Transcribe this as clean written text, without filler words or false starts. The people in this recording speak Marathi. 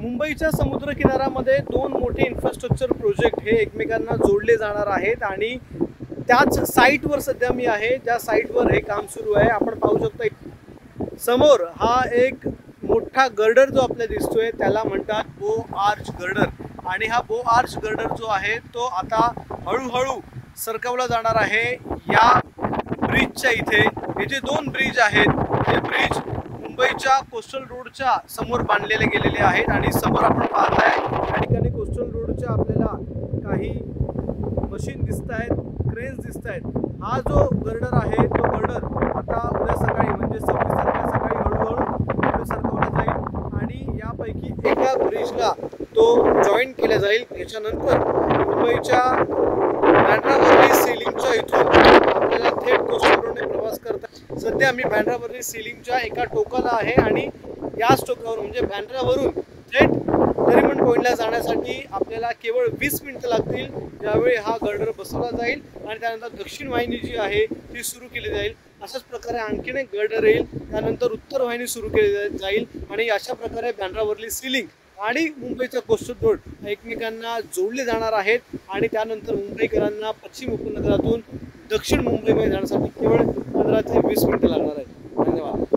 मुंबईच्या समुद्र किनाऱ्यामध्ये दोन मोठे इन्फ्रास्ट्रक्चर प्रोजेक्ट हे एकमेकांना जोडले जाणार आहेत आणि त्याच साईटवर सध्या मी आहे, ज्या साईटवर हे काम सुरू आहे. आपण पाहू शकता समोर हा एक मोठा गर्डर जो आपल्याला दिसतोय त्याला म्हणतात बो आर्च गर्डर. आणि हा बो आर्च गर्डर जो आहे तो आता हळूहळू सरकवला जाणार आहे. या ब्रिजच्या इथे हे जे दोन ब्रिज आहेत ते ब्रिज मुंबईच्या कोस्टल रोडच्या समोर बांधलेले गेलेले आहेत. आणि समोर आपण पाहताय या ठिकाणी कोस्टल रोडच्या आपल्याला काही मशीन दिसत आहेत, क्रेन्स दिसत आहेत. हा जो गर्डर आहे तो गर्डर आता उद्या सकाळी म्हणजे 26 तारखेला सकाळी हळूहळू सरकवला जाईल आणि यापैकी एका ब्रिजला तो जॉईन केला जाईल. याच्यानंतर मुंबईच्या बँड्रा वर्ली सीलिंगच्या इथून आपल्याला थेट कोस्टल रोडने प्रवास करता. सध्या मी बँड्रा वर्ली सीलिंगच्या एका टोकाला आहे आणि याच टोकावर म्हणजे बँड्रावरून थेट नरिमन पॉईंटला जाण्यासाठी आपल्याला केवळ 20 मिनिटं लागतील. ज्यावेळी हा गर्डर बसवला जाईल आणि त्यानंतर दक्षिण वाहिनी जी आहे ती सुरू केली जाईल. अशाच प्रकारे आणखीन एक गर्डर येईल, त्यानंतर उत्तर वाहिनी सुरू केली जाईल आणि अशा प्रकारे बँड्रा वर्ली सीलिंग आणि मुंबईचा कोस्टल रोड एकमेकांना जोडले जाणार आहेत. आणि त्यानंतर मुंबईकरांना पश्चिम उपनगरातून दक्षिण मुंबईमध्ये जाण्यासाठी केवळ 15 ते 20 मिनिटं लागणार आहेत. धन्यवाद.